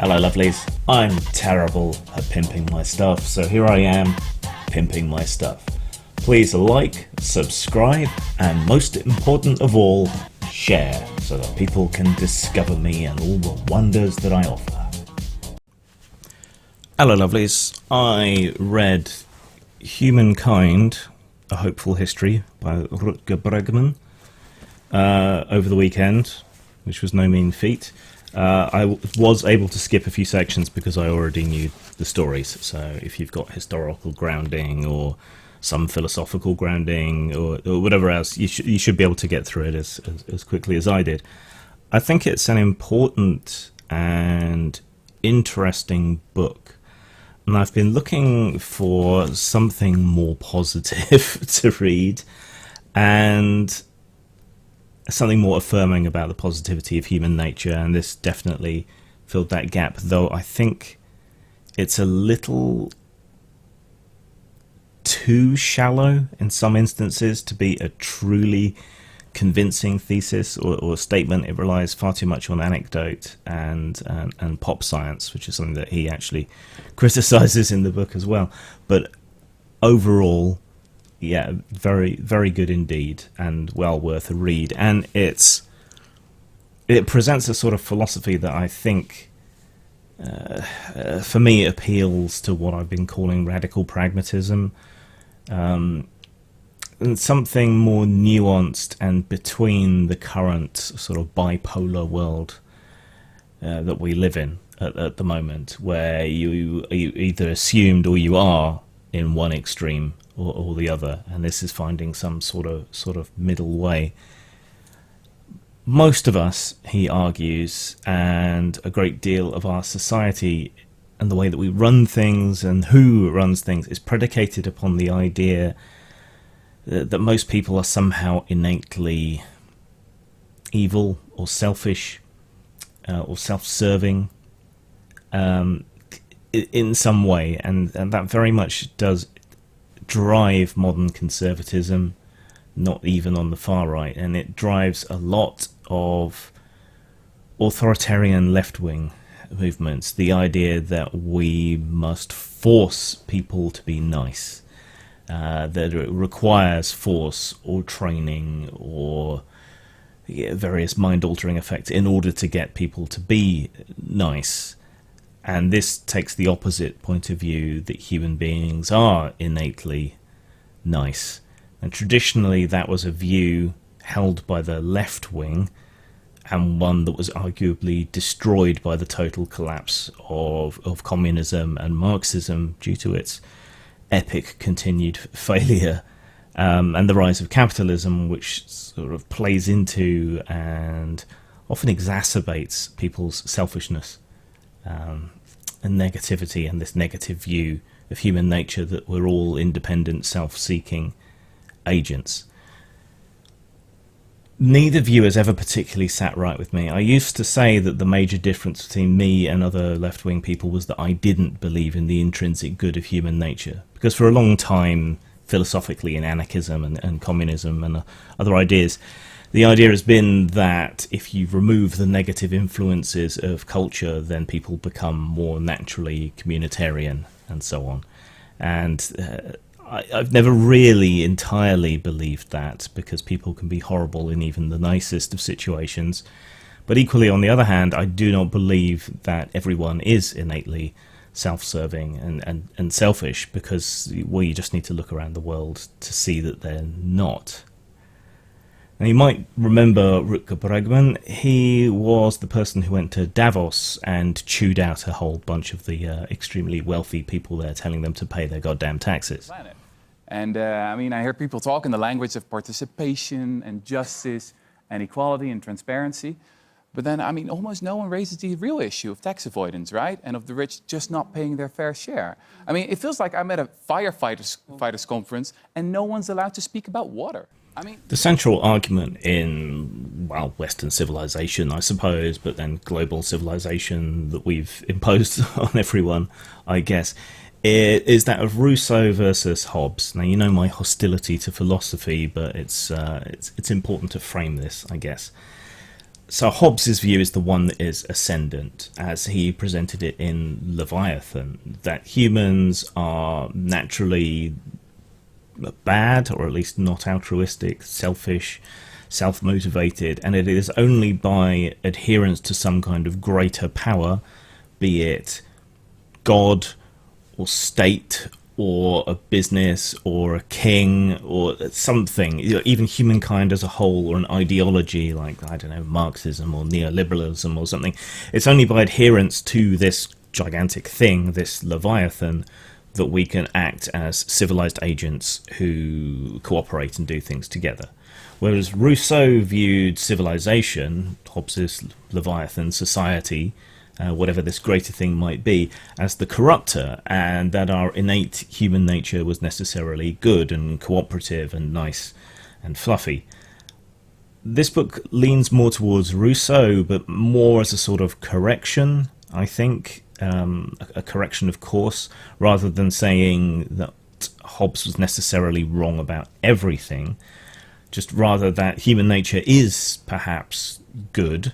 Hello lovelies, I'm terrible at pimping my stuff, so here I am, pimping my stuff. Please like, subscribe, and most important of all, share, so that people can discover me and all the wonders that I offer. Hello lovelies, I read Humankind, A Hopeful History by Rutger Bregman over the weekend, which was no mean feat. I was able to skip a few sections because I already knew the stories, so if you've got historical grounding or some philosophical grounding or whatever else, you should be able to get through it as quickly as I did. I think it's an important and interesting book, and I've been looking for something more positive to read and something more affirming about the positivity of human nature, and this definitely filled that gap, though I think it's a little too shallow in some instances to be a truly convincing thesis or statement. It relies far too much on anecdote and pop science, which is something that he actually criticizes in the book as well. But overall, yeah, very, very good indeed, and well worth a read. And it presents a sort of philosophy that I think, for me, appeals to what I've been calling radical pragmatism, and something more nuanced and between the current sort of bipolar world that we live in at the moment, where you either assumed or you are in one extreme or the other, and this is finding some sort of middle way. Most of us, he argues, and a great deal of our society and the way that we run things and who runs things is predicated upon the idea that most people are somehow innately evil or selfish or self-serving in some way, and that very much does drive modern conservatism, not even on the far right, and it drives a lot of authoritarian left-wing movements, the idea that we must force people to be nice, that it requires force or training or various mind-altering effects in order to get people to be nice. And this takes the opposite point of view, that human beings are innately nice. And traditionally that was a view held by the left wing, and one that was arguably destroyed by the total collapse of communism and Marxism due to its epic continued failure, and the rise of capitalism, which sort of plays into and often exacerbates people's selfishness and negativity, and this negative view of human nature that we're all independent, self-seeking agents. Neither view has ever particularly sat right with me. I used to say that the major difference between me and other left-wing people was that I didn't believe in the intrinsic good of human nature, because for a long time, philosophically, in anarchism and communism and other ideas, the idea has been that if you remove the negative influences of culture, then people become more naturally communitarian and so on. And I've never really entirely believed that, because people can be horrible in even the nicest of situations. But equally, on the other hand, I do not believe that everyone is innately self-serving and selfish, because, well, you just need to look around the world to see that they're not. Now, you might remember Rutger Bregman. He was the person who went to Davos and chewed out a whole bunch of the extremely wealthy people there, telling them to pay their goddamn taxes. And I mean, I hear people talk in the language of participation and justice and equality and transparency. But then, I mean, almost no one raises the real issue of tax avoidance, right? And of the rich just not paying their fair share. I mean, it feels like I'm at a firefighters conference and no one's allowed to speak about water. I mean, the central argument in, well, Western civilization, I suppose, but then global civilization that we've imposed on everyone, I guess, is that of Rousseau versus Hobbes. Now, you know my hostility to philosophy, but it's important to frame this, I guess. So Hobbes's view is the one that is ascendant, as he presented it in Leviathan, that humans are naturally bad, or at least not altruistic, selfish, self-motivated, and it is only by adherence to some kind of greater power, be it God or state or a business or a king or something, even humankind as a whole, or an ideology like, I don't know, Marxism or neoliberalism or something. It's only by adherence to this gigantic thing, this Leviathan, that we can act as civilized agents who cooperate and do things together. Whereas Rousseau viewed civilization, Hobbes's Leviathan, society, whatever this greater thing might be, as the corrupter, and that our innate human nature was necessarily good and cooperative and nice and fluffy. This book leans more towards Rousseau, but more as a sort of correction, I think, a correction of course, rather than saying that Hobbes was necessarily wrong about everything, just rather that human nature is perhaps good,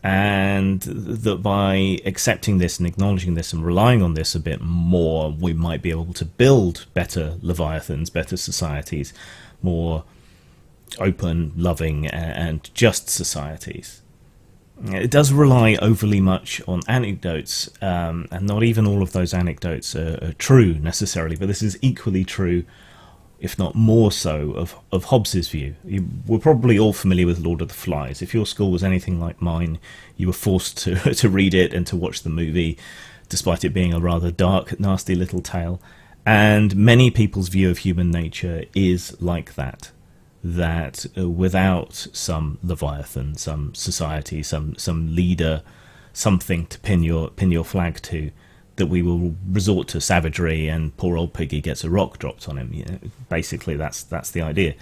and that by accepting this and acknowledging this and relying on this a bit more, we might be able to build better Leviathans, better societies, more open, loving, and just societies. It does rely overly much on anecdotes, and not even all of those anecdotes are true necessarily, but this is equally true, if not more so, of Hobbes's view. We're probably all familiar with Lord of the Flies. If your school was anything like mine, you were forced to read it and to watch the movie, despite it being a rather dark, nasty little tale. And many people's view of human nature is like that. That without some Leviathan, some society, some leader, something to pin your flag to, that we will resort to savagery, and poor old Piggy gets a rock dropped on him. You know, basically, that's the idea.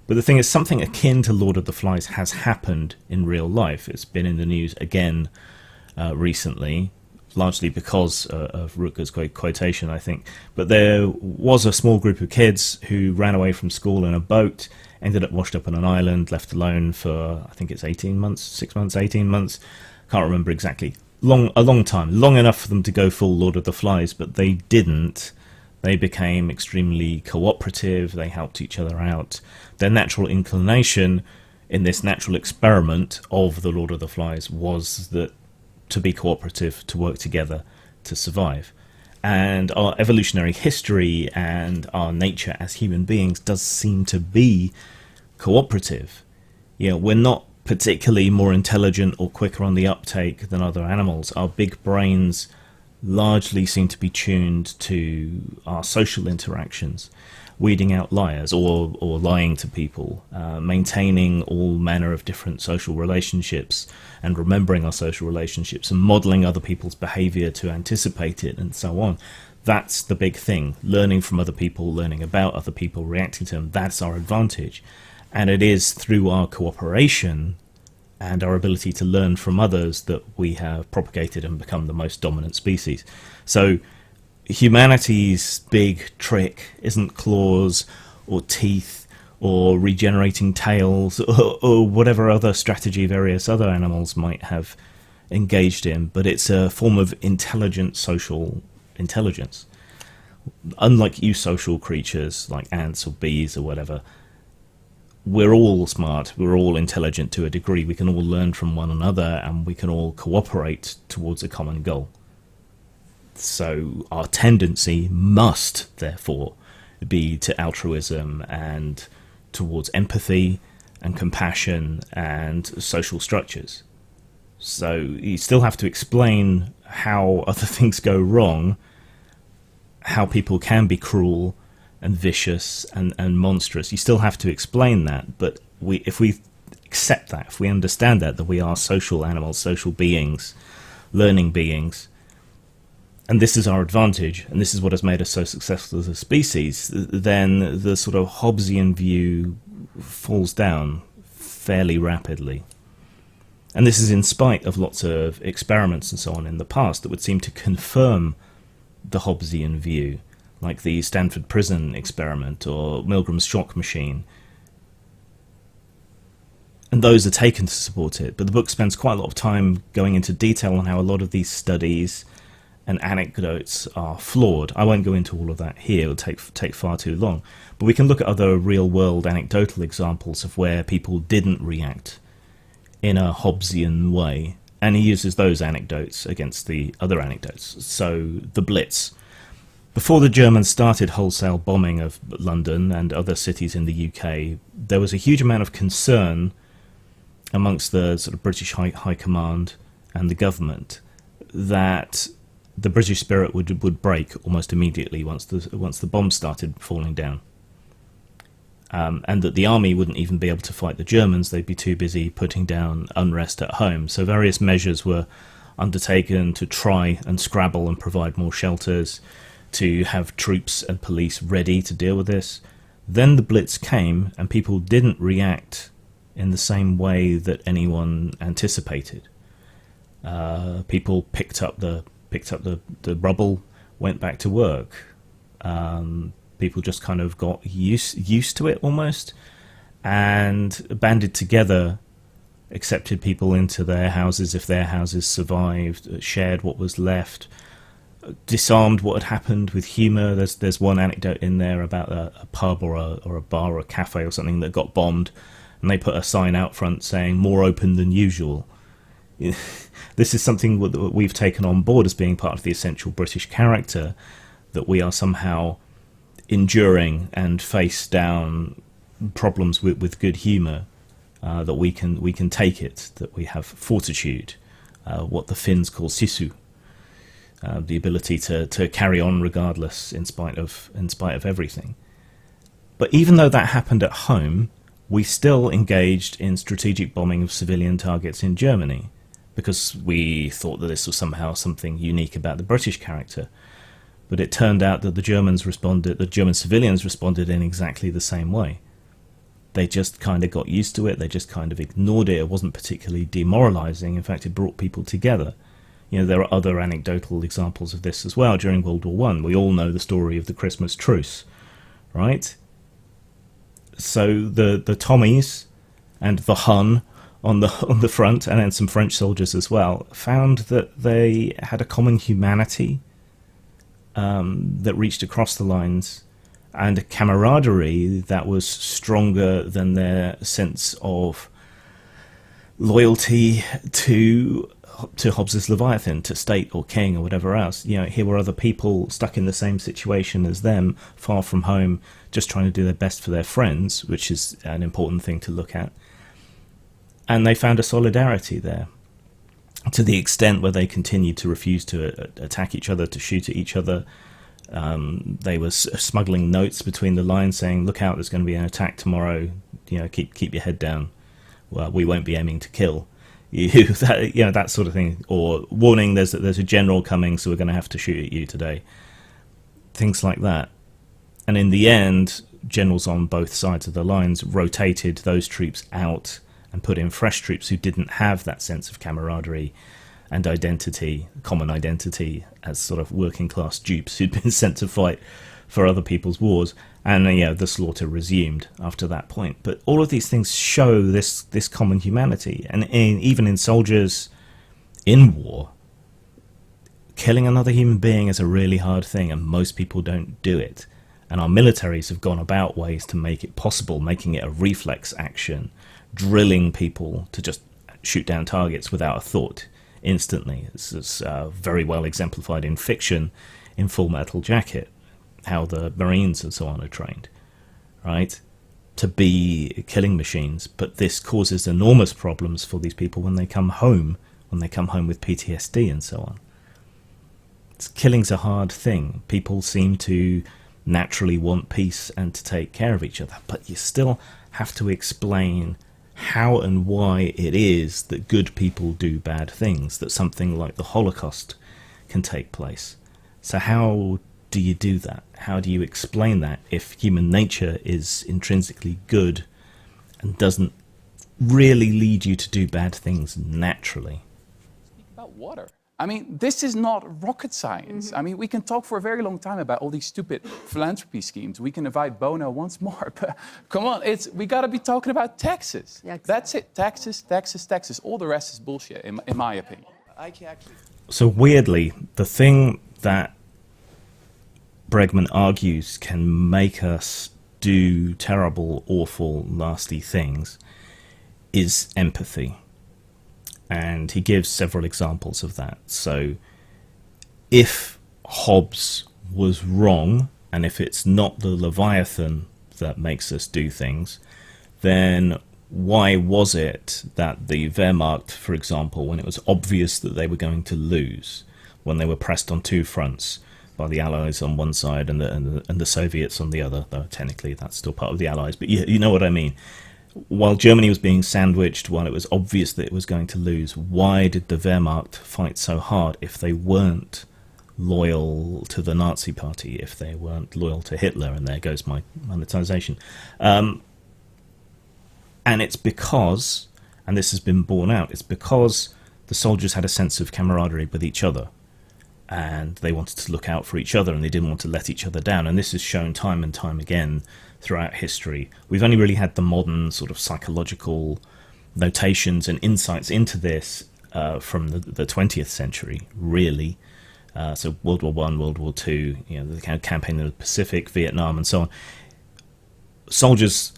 But the thing is, something akin to Lord of the Flies has happened in real life. It's been in the news again recently, largely because of Rutger's quotation, I think. But there was a small group of kids who ran away from school in a boat, ended up washed up on an island, left alone for, I think it's 18 months, 6 months, 18 months, can't remember exactly. A long time, long enough for them to go full Lord of the Flies, but they didn't. They became extremely cooperative, they helped each other out. Their natural inclination in this natural experiment of the Lord of the Flies was that to be cooperative, to work together, to survive. And our evolutionary history and our nature as human beings does seem to be cooperative. You know, we're not particularly more intelligent or quicker on the uptake than other animals. Our big brains largely seem to be tuned to our social interactions, weeding out liars or lying to people, maintaining all manner of different social relationships and remembering our social relationships and modeling other people's behavior to anticipate it and so on. That's the big thing. Learning from other people, learning about other people, reacting to them, that's our advantage. And it is through our cooperation and our ability to learn from others that we have propagated and become the most dominant species. So humanity's big trick isn't claws or teeth or regenerating tails or whatever other strategy various other animals might have engaged in, but it's a form of intelligent social intelligence. Unlike eusocial creatures like ants or bees or whatever, we're all smart, we're all intelligent to a degree, we can all learn from one another, and we can all cooperate towards a common goal. So our tendency must, therefore, be to altruism and towards empathy and compassion and social structures. So you still have to explain how other things go wrong, how people can be cruel and vicious and monstrous. You still have to explain that, but if we accept that, if we understand that we are social animals, social beings, learning beings, and this is our advantage, and this is what has made us so successful as a species, then the sort of Hobbesian view falls down fairly rapidly. And this is in spite of lots of experiments and so on in the past that would seem to confirm the Hobbesian view, like the Stanford Prison experiment or Milgram's shock machine. and those are taken to support it. But the book spends quite a lot of time going into detail on how a lot of these studies and anecdotes are flawed. I won't go into all of that here, it'll take far too long. But we can look at other real-world anecdotal examples of where people didn't react in a Hobbesian way, and he uses those anecdotes against the other anecdotes. So, the Blitz. Before the Germans started wholesale bombing of London and other cities in the UK, there was a huge amount of concern amongst the sort of British high command and the government that the British spirit would break almost immediately once the bombs started falling down, and that the army wouldn't even be able to fight the Germans. They'd be too busy putting down unrest at home. So various measures were undertaken to try and scrabble and provide more shelters, to have troops and police ready to deal with this. Then the Blitz came, and people didn't react in the same way that anyone anticipated. People picked up the rubble, went back to work. People just kind of got used to it almost, and banded together, accepted people into their houses if their houses survived, shared what was left, disarmed what had happened with humour. There's one anecdote in there about a pub or a bar or a cafe or something that got bombed, and they put a sign out front saying "more open than usual." This is something that we've taken on board as being part of the essential British character, that we are somehow enduring and face down problems with good humour, that we can take it, that we have fortitude, what the Finns call sisu, the ability to carry on regardless, in spite of everything. But even though that happened at home, we still engaged in strategic bombing of civilian targets in Germany, because we thought that this was somehow something unique about the British character. But it turned out that the German civilians responded in exactly the same way. They just kind of got used to it, they just kind of ignored it. It wasn't particularly demoralizing. In fact, it brought people together. You know, there are other anecdotal examples of this as well. During World War I, we all know the story of the Christmas truce, right? So the Tommies and the Hun on the front, and then some French soldiers as well, found that they had a common humanity that reached across the lines, and a camaraderie that was stronger than their sense of loyalty to Hobbes's Leviathan, to state or king or whatever else. You know, here were other people stuck in the same situation as them, far from home, just trying to do their best for their friends, which is an important thing to look at. And they found a solidarity there, to the extent where they continued to refuse to attack each other, to shoot at each other. They were smuggling notes between the lines saying, "Look out, there's going to be an attack tomorrow. You know, keep your head down. Well, we won't be aiming to kill you." That sort of thing. Or warning, there's a general coming, so we're going to have to shoot at you today. Things like that. And in the end, generals on both sides of the lines rotated those troops out and put in fresh troops who didn't have that sense of camaraderie and identity, common identity, as sort of working class dupes who'd been sent to fight for other people's wars. And the slaughter resumed after that point. But all of these things show this common humanity. And even in soldiers in war, killing another human being is a really hard thing, and most people don't do it. And our militaries have gone about ways to make it possible, making it a reflex action, drilling people to just shoot down targets without a thought instantly. This is very well exemplified in fiction, in Full Metal Jacket, how the Marines and so on are trained, right, to be killing machines. But this causes enormous problems for these people when they come home with PTSD and so on. Killing's a hard thing. People seem to naturally want peace and to take care of each other, but you still have to explain how and why it is that good people do bad things, that something like the Holocaust can take place. So how do you do that? How do you explain that if human nature is intrinsically good and doesn't really lead you to do bad things naturally? Speak about water. I mean, this is not rocket science. I mean, we can talk for a very long time about all these stupid philanthropy schemes. We can invite Bono once more, but come on, we got to be talking about taxes. Yeah, exactly. That's it, taxes, taxes, taxes. All the rest is bullshit, in my opinion. So weirdly, the thing that Bregman argues can make us do terrible, awful, nasty things is empathy. And he gives several examples of that. So if Hobbes was wrong, and if it's not the Leviathan that makes us do things, then why was it that the Wehrmacht, for example, when it was obvious that they were going to lose, when they were pressed on two fronts by the Allies on one side and the Soviets on the other, though technically that's still part of the Allies, but you know what I mean. While Germany was being sandwiched, while it was obvious that it was going to lose, why did the Wehrmacht fight so hard if they weren't loyal to the Nazi party, if they weren't loyal to Hitler? And there goes my monetization. And it's because, and this has been borne out, it's because the soldiers had a sense of camaraderie with each other. And they wanted to look out for each other, and they didn't want to let each other down. And this is shown time and time again throughout history. We've only really had the modern sort of psychological notations and insights into this from the 20th century, really. So World War I, World War II, the kind of campaign in the Pacific, Vietnam, and so on. Soldiers,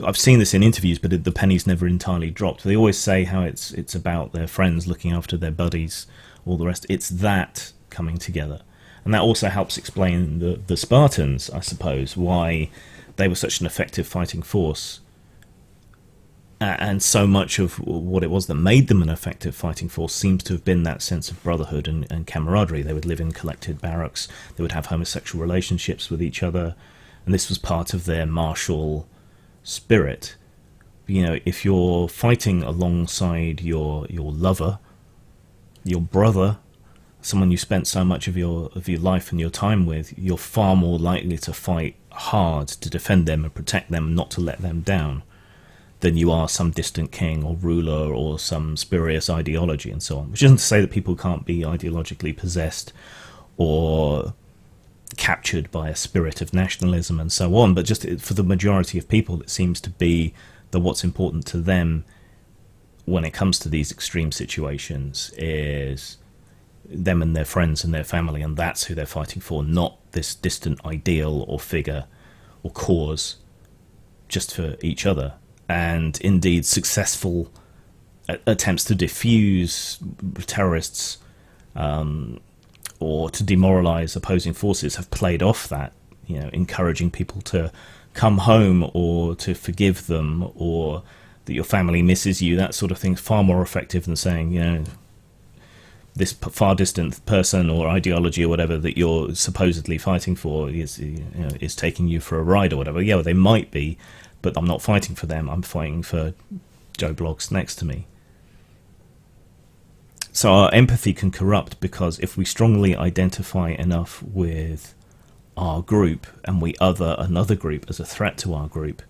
I've seen this in interviews, but the penny's never entirely dropped. They always say how it's about their friends looking after their buddies, all the rest. It's that coming together. And that also helps explain the Spartans, I suppose, why they were such an effective fighting force. And so much of what it was that made them an effective fighting force seems to have been that sense of brotherhood and camaraderie. They would live in collected barracks. They would have homosexual relationships with each other. And this was part of their martial spirit. If you're fighting alongside your lover, your brother, someone you spent so much of your life and your time with, you're far more likely to fight hard to defend them and protect them, not to let them down, than you are some distant king or ruler or some spurious ideology and so on. Which isn't to say that people can't be ideologically possessed or captured by a spirit of nationalism and so on, but just for the majority of people, it seems to be that what's important to them when it comes to these extreme situations is them and their friends and their family, and that's who they're fighting for, not this distant ideal or figure or cause, just for each other. And indeed, successful attempts to defuse terrorists or to demoralize opposing forces have played off that, encouraging people to come home or to forgive them, or that your family misses you, that sort of thing is far more effective than saying, this far distant person or ideology or whatever that you're supposedly fighting for is taking you for a ride or whatever. Yeah, well, they might be, but I'm not fighting for them. I'm fighting for Joe Bloggs next to me. So our empathy can corrupt because if we strongly identify enough with our group and we other another group as a threat to our group,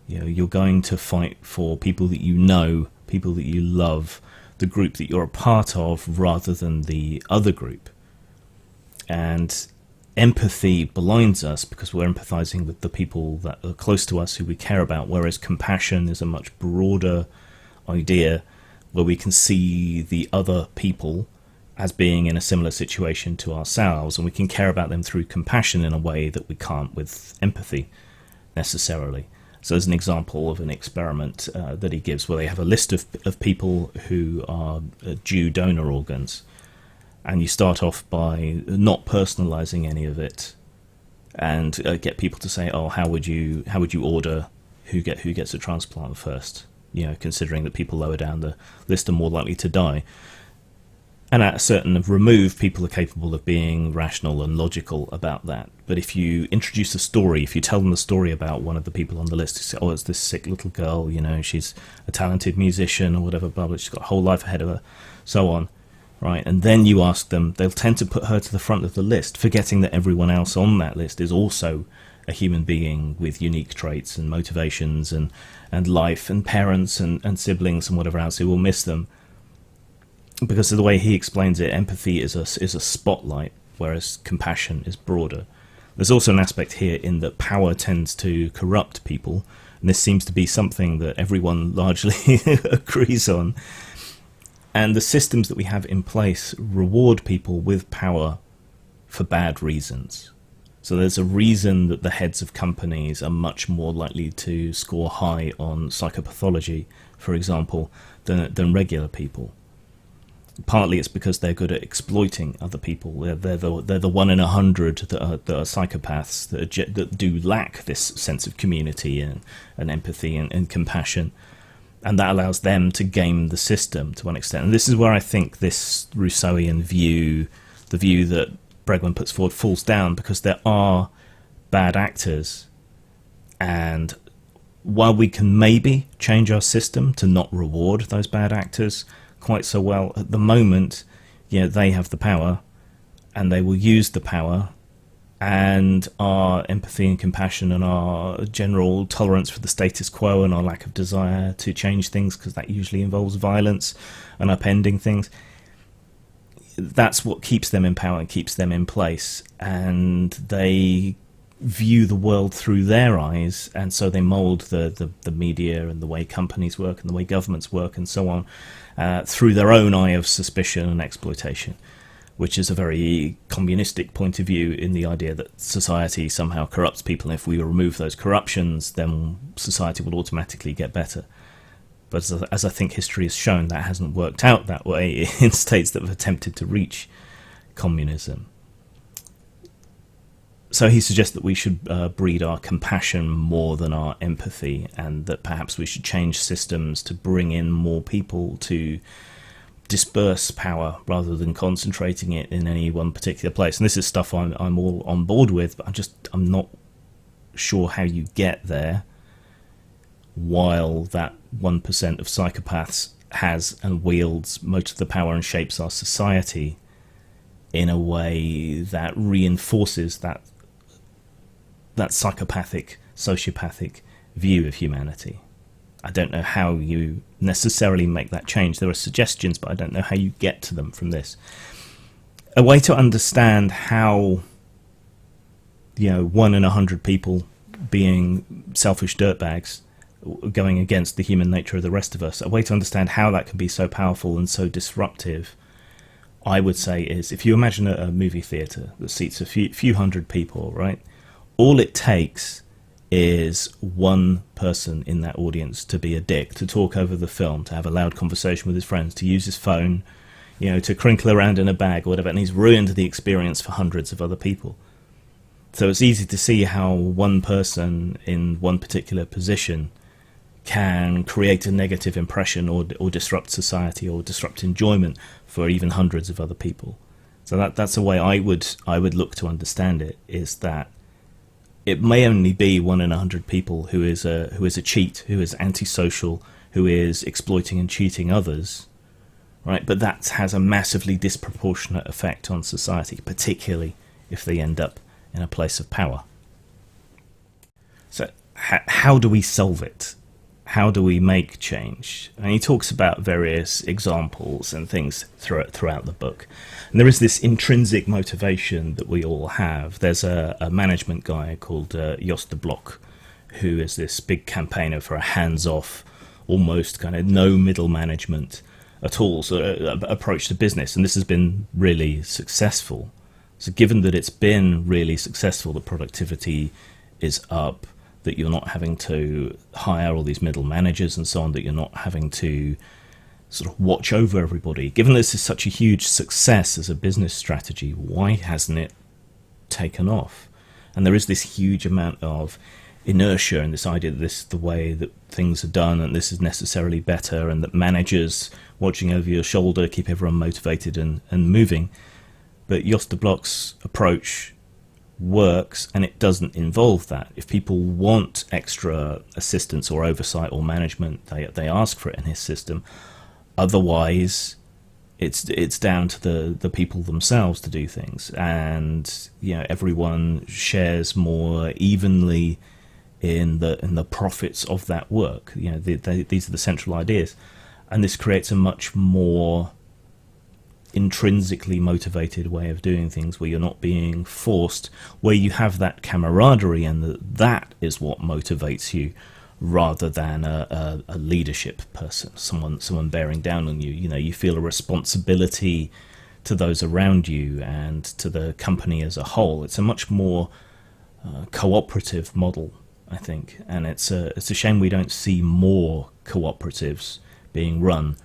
you're going to fight for people that you know, people that you love, the group that you're a part of, rather than the other group. And empathy blinds us because we're empathizing with the people that are close to us, who we care about, whereas compassion is a much broader idea where we can see the other people as being in a similar situation to ourselves, and we can care about them through compassion in a way that we can't with empathy necessarily. So there's an example of an experiment that he gives where they have a list of people who are due donor organs, and you start off by not personalizing any of it, and get people to say, "Oh, how would you order who gets a transplant first?" Considering that people lower down the list are more likely to die. And at a certain remove, people are capable of being rational and logical about that. But if you introduce a story, if you tell them the story about one of the people on the list, you say, "Oh, it's this sick little girl, she's a talented musician," or whatever, blah, blah, she's got a whole life ahead of her, so on, right? And then you ask them, they'll tend to put her to the front of the list, forgetting that everyone else on that list is also a human being with unique traits and motivations and life and parents and siblings and whatever else who will miss them. because of the way he explains it, empathy is a spotlight, whereas compassion is broader. There's also an aspect here in that power tends to corrupt people, and this seems to be something that everyone largely agrees on. And the systems that we have in place reward people with power for bad reasons. So there's a reason that the heads of companies are much more likely to score high on psychopathology, for example, than regular people. Partly it's because they're good at exploiting other people. They're the 1 in 100 that are psychopaths that do lack this sense of community and empathy and compassion, and that allows them to game the system to one extent. And this is where I think this Rousseauian view, the view that Bregman puts forward, falls down, because there are bad actors, and while we can maybe change our system to not reward those bad actors quite so well, at the moment, they have the power, and they will use the power, and our empathy and compassion and our general tolerance for the status quo and our lack of desire to change things, because that usually involves violence and upending things, that's what keeps them in power and keeps them in place, and they view the world through their eyes, and so they mould the media and the way companies work and the way governments work and so on through their own eye of suspicion and exploitation, which is a very communistic point of view, in the idea that society somehow corrupts people, and if we remove those corruptions, then society will automatically get better. But as I think history has shown, that hasn't worked out that way in states that have attempted to reach communism. So he suggests that we should breed our compassion more than our empathy, and that perhaps we should change systems to bring in more people to disperse power rather than concentrating it in any one particular place. And this is stuff I'm all on board with, but I'm not sure how you get there while that 1% of psychopaths has and wields most of the power and shapes our society in a way that reinforces that psychopathic, sociopathic view of humanity. I don't know how you necessarily make that change. There are suggestions, but I don't know how you get to them from this. A way to understand how, 1 in 100 people being selfish dirtbags going against the human nature of the rest of us, a way to understand how that can be so powerful and so disruptive, I would say, is if you imagine a movie theatre that seats a few hundred people, right? All it takes is one person in that audience to be a dick, to talk over the film, to have a loud conversation with his friends, to use his phone, to crinkle around in a bag or whatever, and he's ruined the experience for hundreds of other people. So it's easy to see how one person in one particular position can create a negative impression or disrupt society or disrupt enjoyment for even hundreds of other people. So that's the way I would look to understand it, is that it may only be 1 in 100 people who is a cheat, who is antisocial, who is exploiting and cheating others, right? But that has a massively disproportionate effect on society, particularly if they end up in a place of power. So how do we solve it? How do we make change? And he talks about various examples and things throughout the book. And there is this intrinsic motivation that we all have. There's a management guy called Jos de Blok, who is this big campaigner for a hands-off, almost kind of no middle management at all approach to business. And this has been really successful. So given that it's been really successful, the productivity is up, that you're not having to hire all these middle managers and so on, that you're not having to sort of watch over everybody. Given this is such a huge success as a business strategy, why hasn't it taken off? And there is this huge amount of inertia and this idea that this is the way that things are done and this is necessarily better, and that managers watching over your shoulder keep everyone motivated and moving. But Jos de Blok's approach works, and it doesn't involve that. If people want extra assistance or oversight or management, they ask for it in his system. Otherwise, it's down to the people themselves to do things, and everyone shares more evenly in the profits of that work. These are the central ideas, and this creates a much more intrinsically motivated way of doing things, where you're not being forced, where you have that camaraderie, and that is what motivates you, rather than a leadership person, someone bearing down on you. You know, you feel a responsibility to those around you and to the company as a whole. It's a much more cooperative model, I think, and it's a shame we don't see more cooperatives being run,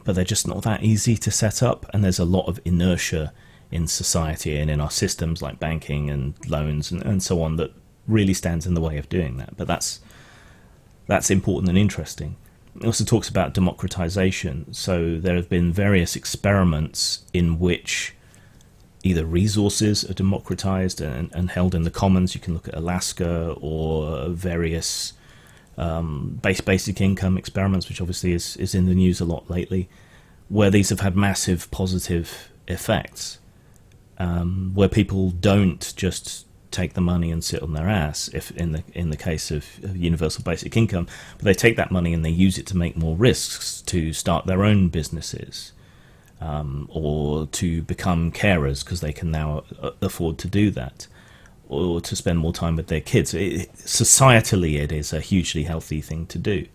but they're just not that easy to set up, and there's a lot of inertia in society and in our systems like banking and loans and so on that really stands in the way of doing that. But that's important and interesting. It also talks about democratization. So there have been various experiments in which either resources are democratized and held in the commons. You can look at Alaska, or various basic income experiments, which obviously is in the news a lot lately, where these have had massive positive effects, where people don't just take the money and sit on their ass, if in the case of universal basic income, but they take that money and they use it to make more risks, to start their own businesses, or to become carers because they can now afford to do that, or to spend more time with their kids. Societally, it is a hugely healthy thing to do.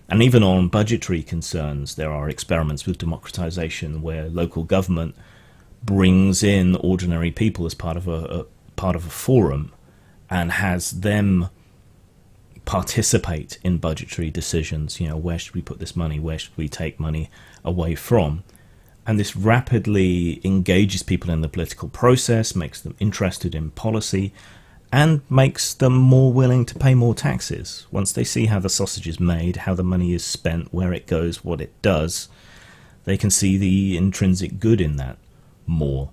And even on budgetary concerns, there are experiments with democratization where local government brings in ordinary people as part of a forum and has them participate in budgetary decisions. You know, where should we put this money? Where should we take money away from? And this rapidly engages people in the political process, makes them interested in policy, and makes them more willing to pay more taxes. Once they see how the sausage is made, how the money is spent, where it goes, what it does, they can see the intrinsic good in that more.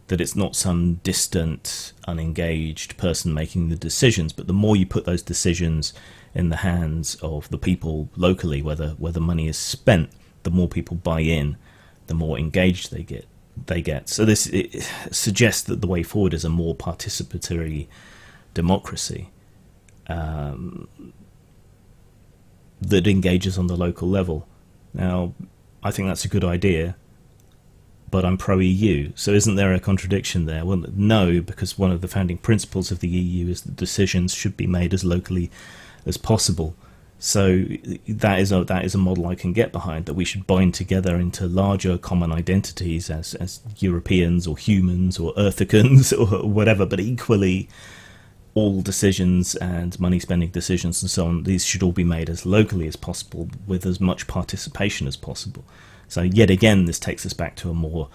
That it's not some distant, unengaged person making the decisions, but the more you put those decisions in the hands of the people locally, where the money is spent, the more people buy in, the more engaged they get. So this suggests that the way forward is a more participatory democracy that engages on the local level. Now, I think that's a good idea, but I'm pro-EU, so isn't there a contradiction there? Well, no, because one of the founding principles of the EU is that decisions should be made as locally as possible. So that is a model I can get behind, that we should bind together into larger common identities as Europeans or humans or Earthicans or whatever, but equally all decisions and money spending decisions and so on, these should all be made as locally as possible with as much participation as possible. So yet again, this takes us back to a more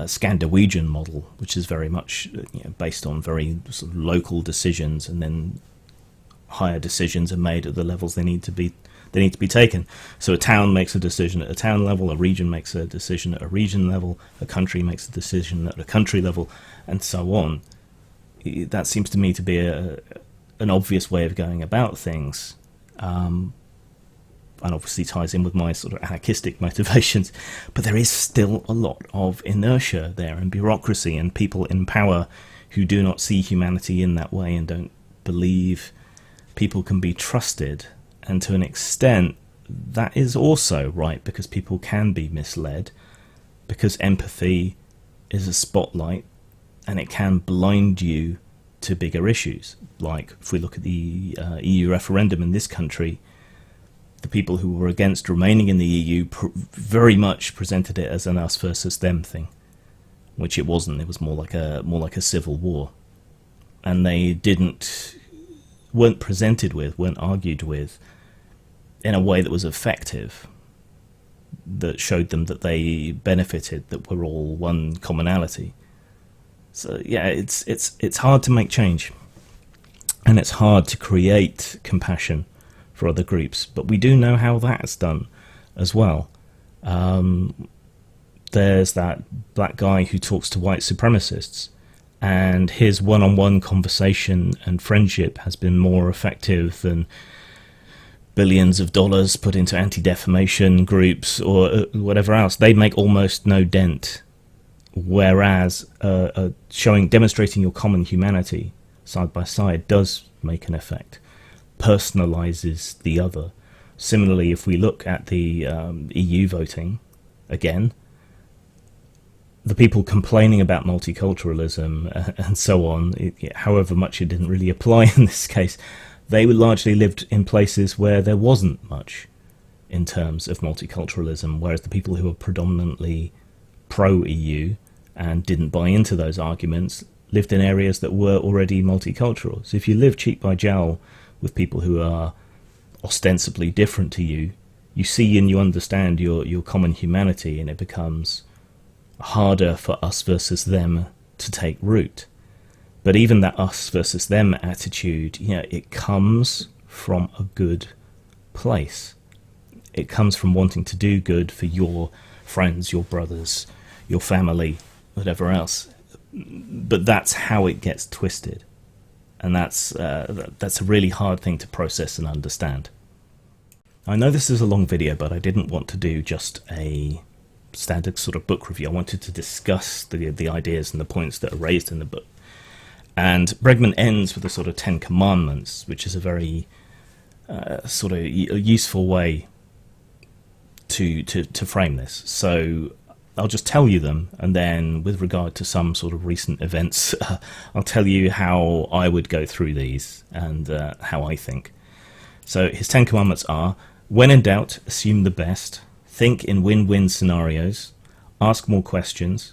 Scandinavian model, which is very much based on very sort of local decisions, and then higher decisions are made at the levels they need to be taken. So a town makes a decision at a town level, a region makes a decision at a region level, a country makes a decision at a country level, and so on. That seems to me to be an obvious way of going about things, and obviously ties in with my sort of anarchistic motivations. But there is still a lot of inertia there, and bureaucracy, and people in power who do not see humanity in that way and don't believe people can be trusted. And to an extent, that is also right, because people can be misled, because empathy is a spotlight and it can blind you to bigger issues. Like if we look at the EU referendum in this country, the people who were against remaining in the EU very much presented it as an us versus them thing, which it wasn't. It was more like a civil war, and they weren't argued with in a way that was effective, that showed them that they benefited, that we're all one commonality. So yeah, it's hard to make change, and it's hard to create compassion for other groups, but we do know how that's done as well. There's that black guy who talks to white supremacists, and his one-on-one conversation and friendship has been more effective than billions of dollars put into anti-defamation groups or whatever else. They make almost no dent, whereas demonstrating your common humanity side by side does make an effect, personalizes the other. Similarly, if we look at the EU voting again, the people complaining about multiculturalism and so on, however much it didn't really apply in this case, they largely lived in places where there wasn't much in terms of multiculturalism, whereas the people who were predominantly pro-EU and didn't buy into those arguments lived in areas that were already multicultural. So if you live cheek by jowl with people who are ostensibly different to you, you see and you understand your common humanity, and it becomes harder for us versus them to take root. But even that us versus them attitude, it comes from a good place. It comes from wanting to do good for your friends, your brothers, your family, whatever else. But that's how it gets twisted. And that's a really hard thing to process and understand. I know this is a long video, but I didn't want to do just a standard sort of book review. I wanted to discuss the ideas and the points that are raised in the book. And Bregman ends with the sort of 10 Commandments, which is a very sort of useful way to frame this. So I'll just tell you them, and then with regard to some sort of recent events, I'll tell you how I would go through these and how I think. So his 10 Commandments are: when in doubt, assume the best, think in win-win scenarios, ask more questions,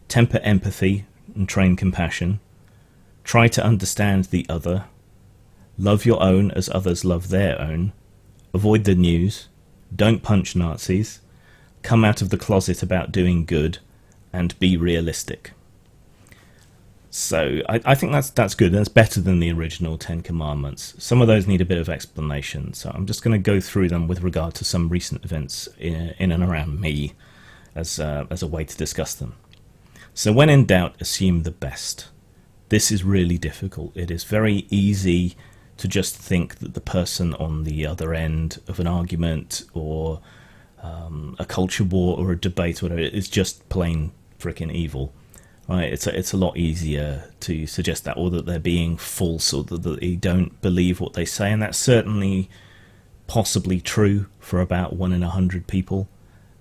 temper empathy and train compassion, try to understand the other, love your own as others love their own, avoid the news, don't punch Nazis, come out of the closet about doing good, and be realistic. So I think that's good. That's better than the original 10 Commandments. Some of those need a bit of explanation, so I'm just going to go through them with regard to some recent events in and around me as a way to discuss them. So when in doubt, assume the best. This is really difficult. It is very easy to just think that the person on the other end of an argument or a culture war or a debate or whatever is just plain freaking evil. Right? It's a lot easier to suggest that, or that they're being false, or that they don't believe what they say, and that's certainly possibly true for about 1 in 100 people.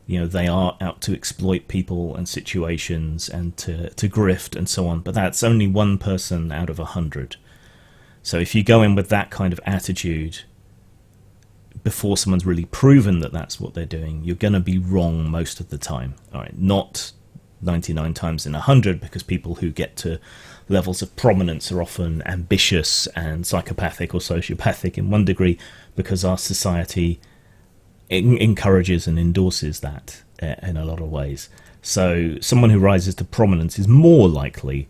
They are out to exploit people and situations and to grift and so on, but that's only one person out of 100. So if you go in with that kind of attitude before someone's really proven that that's what they're doing, you're going to be wrong most of the time. All right, not 99 times in 100, because people who get to levels of prominence are often ambitious and psychopathic or sociopathic in one degree, because our society encourages and endorses that in a lot of ways. So someone who rises to prominence is more likely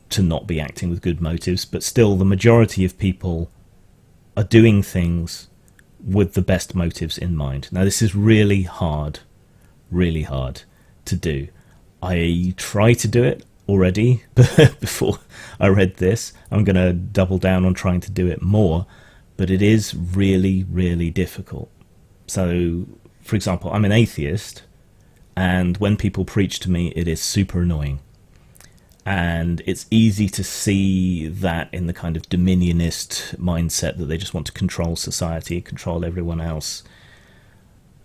to not be acting with good motives, but still the majority of people are doing things with the best motives in mind. Now this is really hard to do. I try to do it already before I read this. I'm going to double down on trying to do it more, but it is really, really difficult. So, for example, I'm an atheist, and when people preach to me, it is super annoying. And it's easy to see that in the kind of dominionist mindset that they just want to control society, control everyone else.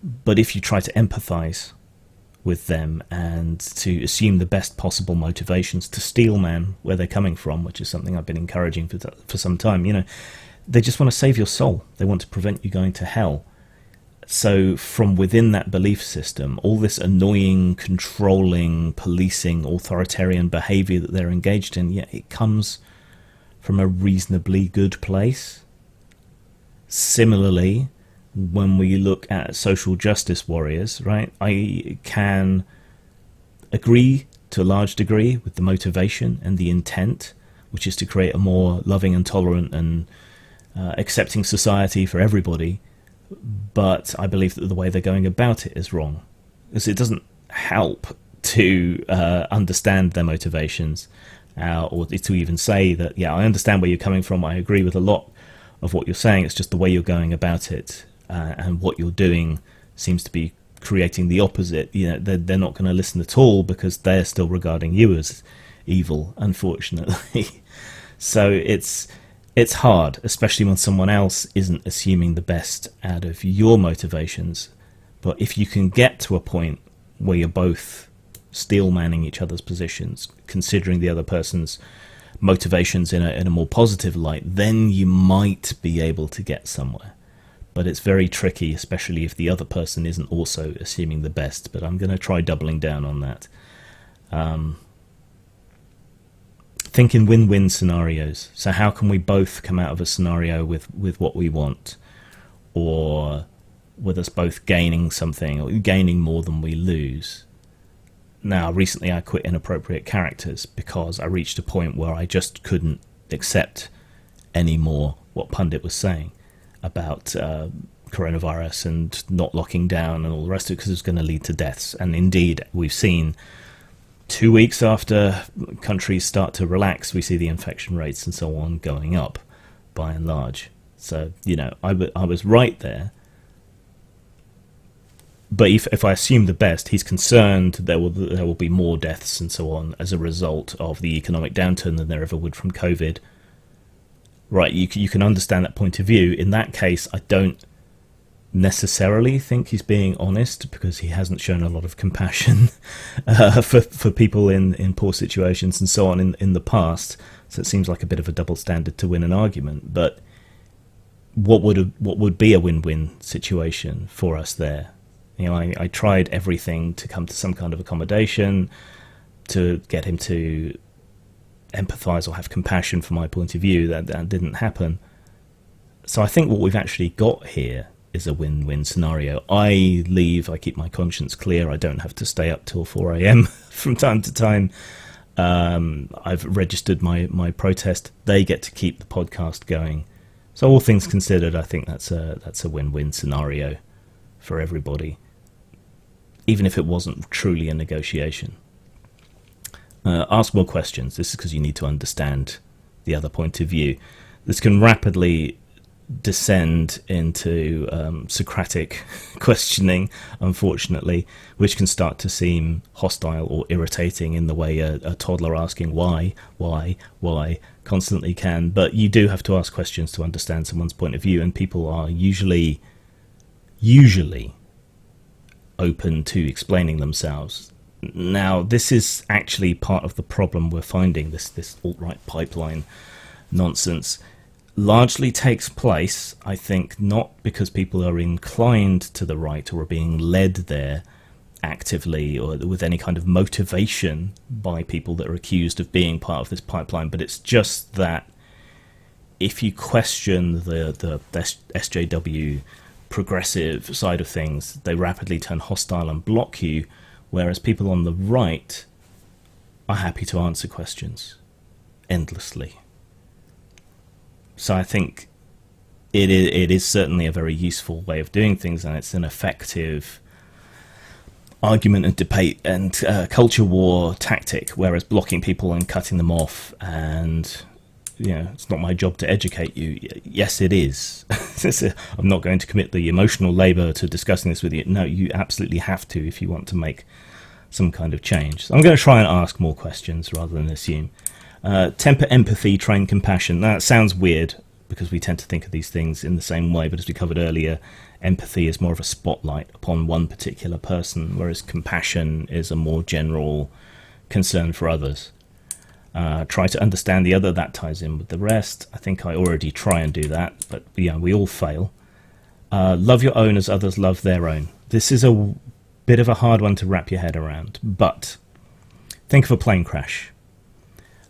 But if you try to empathize with them and to assume the best possible motivations, to steel man where they're coming from, which is something I've been encouraging for some time, they just want to save your soul. They want to prevent you going to hell. So from within that belief system, all this annoying, controlling, policing, authoritarian behavior that they're engaged in, it comes from a reasonably good place. Similarly, when we look at social justice warriors, right, I can agree to a large degree with the motivation and the intent, which is to create a more loving and tolerant and accepting society for everybody. But I believe that the way they're going about it is wrong, because it doesn't help to understand their motivations, or to even say that, I understand where you're coming from, I agree with a lot of what you're saying, it's just the way you're going about it and what you're doing seems to be creating the opposite. They're not going to listen at all because they're still regarding you as evil, unfortunately. So it's hard, especially when someone else isn't assuming the best out of your motivations. But if you can get to a point where you're both steel manning each other's positions, considering the other person's motivations in a more positive light, then you might be able to get somewhere. But it's very tricky, especially if the other person isn't also assuming the best. But I'm going to try doubling down on that. Think in win-win scenarios. So how can we both come out of a scenario with what we want, or with us both gaining something, or gaining more than we lose? Now, recently I quit inappropriate characters because I reached a point where I just couldn't accept anymore what Pundit was saying about coronavirus and not locking down and all the rest of it, because it was going to lead to deaths. And indeed, we've seen 2 weeks after countries start to relax, we see the infection rates and so on going up by and large. So, I was right there. But if I assume the best, he's concerned there will be more deaths and so on as a result of the economic downturn than there ever would from COVID. Right, you can understand that point of view. In that case, I don't necessarily think he's being honest, because he hasn't shown a lot of compassion for people in poor situations and so on in the past. So it seems like a bit of a double standard to win an argument. But what would be a win-win situation for us there? I tried everything to come to some kind of accommodation, to get him to empathise or have compassion for my point of view. That didn't happen. So I think what we've actually got here is a win-win scenario. I leave, I keep my conscience clear, I don't have to stay up till 4 a.m. from time to time. I've registered my protest. They get to keep the podcast going. So all things considered, I think that's a win-win scenario for everybody, even if it wasn't truly a negotiation. Ask more questions. This is because you need to understand the other point of view. This can rapidly descend into Socratic questioning, unfortunately, which can start to seem hostile or irritating in the way a toddler asking why constantly can. But you do have to ask questions to understand someone's point of view, and people are usually open to explaining themselves. Now, this is actually part of the problem we're finding. This alt-right pipeline nonsense largely takes place, I think, not because people are inclined to the right or are being led there actively or with any kind of motivation by people that are accused of being part of this pipeline, but it's just that if you question the SJW progressive side of things, they rapidly turn hostile and block you, whereas people on the right are happy to answer questions endlessly. So I think it is certainly a very useful way of doing things, and it's an effective argument and debate and culture war tactic, whereas blocking people and cutting them off and it's not my job to educate you. Yes, it is. I'm not going to commit the emotional labour to discussing this with you. No, you absolutely have to if you want to make some kind of change. So I'm going to try and ask more questions rather than assume. Temper empathy, train compassion. Now, that sounds weird because we tend to think of these things in the same way, but as we covered earlier, empathy is more of a spotlight upon one particular person, whereas compassion is a more general concern for others. Try to understand the other, that ties in with the rest. I think I already try and do that, but we all fail. Love your own as others love their own. This is a bit of a hard one to wrap your head around, but think of a plane crash.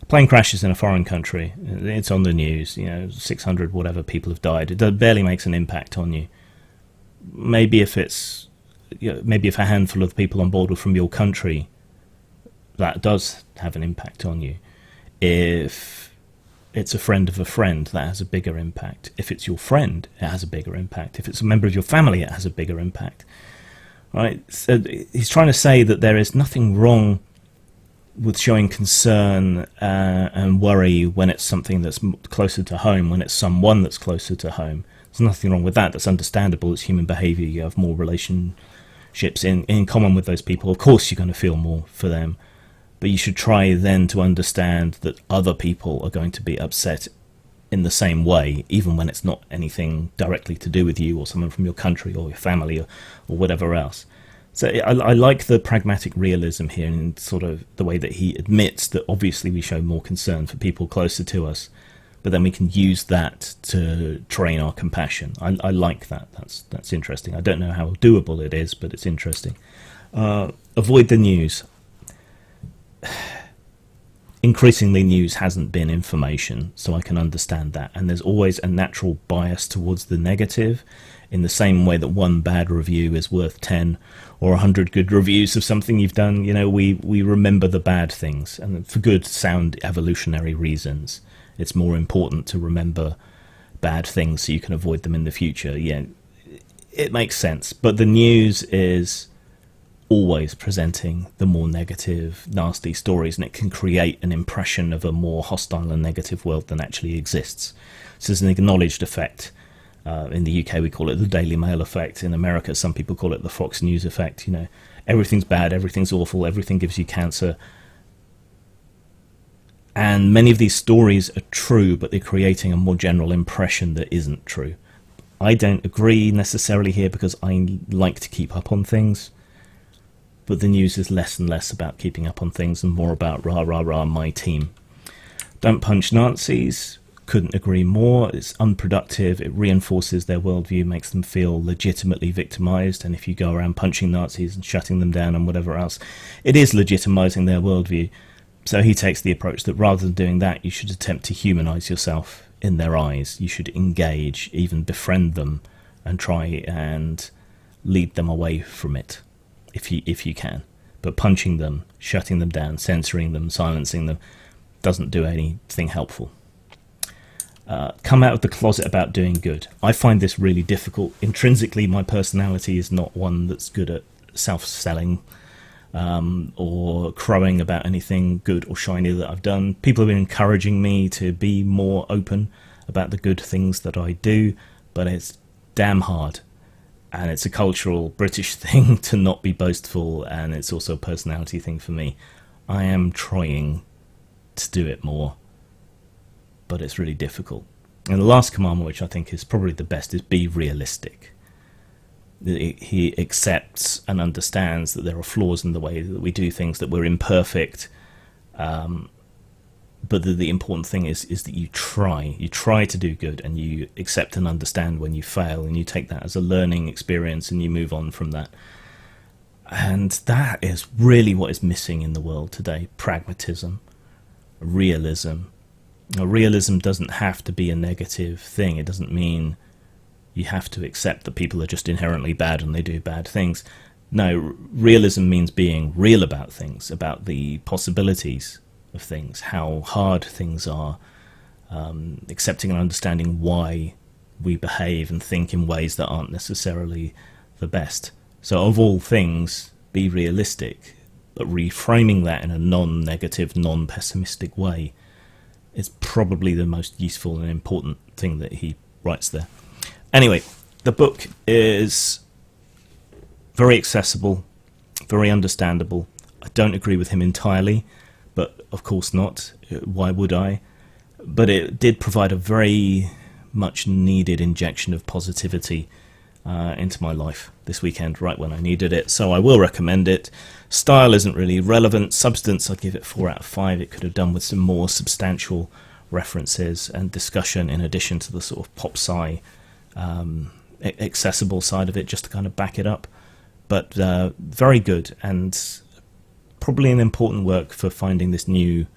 A plane crashes in a foreign country. It's on the news. 600 whatever people have died. It barely makes an impact on you. Maybe if a handful of people on board were from your country, that does have an impact on you. If it's a friend of a friend, that has a bigger impact. If it's your friend, it has a bigger impact. If it's a member of your family, it has a bigger impact. Right? So he's trying to say that there is nothing wrong with showing concern and worry when it's something that's closer to home, when it's someone that's closer to home. There's nothing wrong with that. That's understandable. It's human behaviour. You have more relationships in common with those people. Of course you're going to feel more for them. But you should try then to understand that other people are going to be upset in the same way, even when it's not anything directly to do with you or someone from your country or your family or whatever else. So I like the pragmatic realism here, in sort of the way that he admits that obviously we show more concern for people closer to us, but then we can use that to train our compassion. I like that. That's interesting. I don't know how doable it is, but it's interesting. Avoid the news. Increasingly, news hasn't been information, so I can understand that. And there's always a natural bias towards the negative, in the same way that one bad review is worth 10 or 100 good reviews of something you've done. You know, we remember the bad things, and for good, sound, evolutionary reasons. It's more important to remember bad things so you can avoid them in the future. Yeah, it makes sense. But the news is always presenting the more negative, nasty stories, and it can create an impression of a more hostile and negative world than actually exists. So there's an acknowledged effect. In the UK, we call it the Daily Mail effect. In America, some people call it the Fox News effect. You know, everything's bad, everything's awful, everything gives you cancer. And many of these stories are true, but they're creating a more general impression that isn't true. I don't agree necessarily here, because I like to keep up on things. But the news is less and less about keeping up on things and more about rah, rah, rah, my team. Don't punch Nazis. Couldn't agree more. It's unproductive. It reinforces their worldview, makes them feel legitimately victimized. And if you go around punching Nazis and shutting them down and whatever else, it is legitimizing their worldview. So he takes the approach that rather than doing that, you should attempt to humanize yourself in their eyes. You should engage, even befriend them, and try and lead them away from it, if you can. But punching them, shutting them down, censoring them, silencing them, doesn't do anything helpful. Come out of the closet about doing good. I find this really difficult. Intrinsically, my personality is not one that's good at self-selling or crowing about anything good or shiny that I've done. People have been encouraging me to be more open about the good things that I do, but it's damn hard. And it's a cultural British thing to not be boastful, and it's also a personality thing for me. I am trying to do it more, but it's really difficult. And the last commandment, which I think is probably the best, is be realistic. He accepts and understands that there are flaws in the way that we do things, that we're imperfect, but the important thing is that you try to do good, and you accept and understand when you fail, and you take that as a learning experience and you move on from that. And that is really what is missing in the world today: pragmatism, realism. Now, realism doesn't have to be a negative thing. It doesn't mean you have to accept that people are just inherently bad and they do bad things. No, realism means being real about things, about the possibilities of things, how hard things are, accepting and understanding why we behave and think in ways that aren't necessarily the best. So of all things, be realistic, but reframing that in a non-negative, non-pessimistic way is probably the most useful and important thing that he writes there. Anyway, the book is very accessible, very understandable. I don't agree with him entirely, but of course not. Why would I? But it did provide a very much needed injection of positivity into my life this weekend, right when I needed it. So I will recommend it. Style isn't really relevant. Substance, I'd give it 4 out of 5. It could have done with some more substantial references and discussion in addition to the sort of pop sci accessible side of it, just to kind of back it up. But very good, and probably an important work for finding this new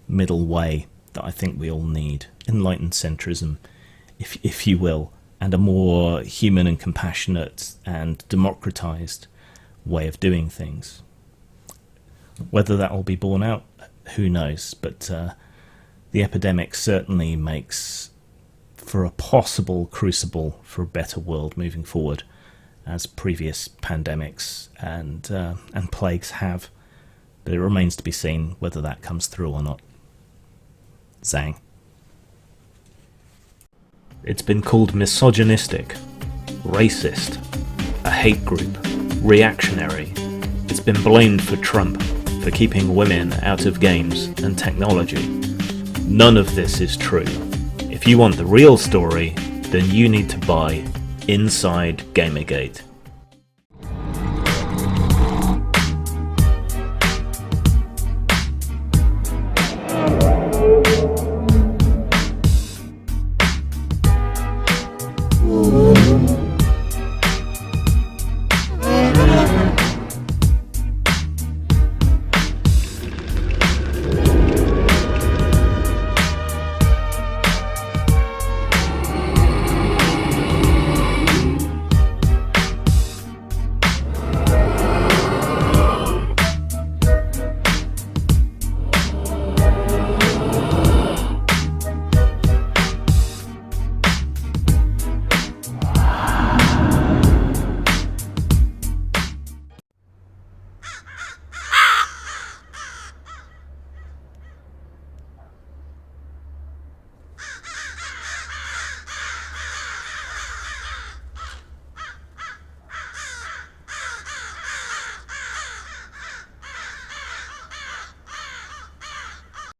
middle way that I think we all need. Enlightened centrism, if you will, and a more human and compassionate and democratized way of doing things. Whether that will be borne out, who knows, but the epidemic certainly makes for a possible crucible for a better world moving forward, as previous pandemics and plagues have. But it remains to be seen whether that comes through or not. Zang. It's been called misogynistic, racist, a hate group, reactionary. It's been blamed for Trump, for keeping women out of games and technology. None of this is true. If you want the real story, then you need to buy Inside Gamergate.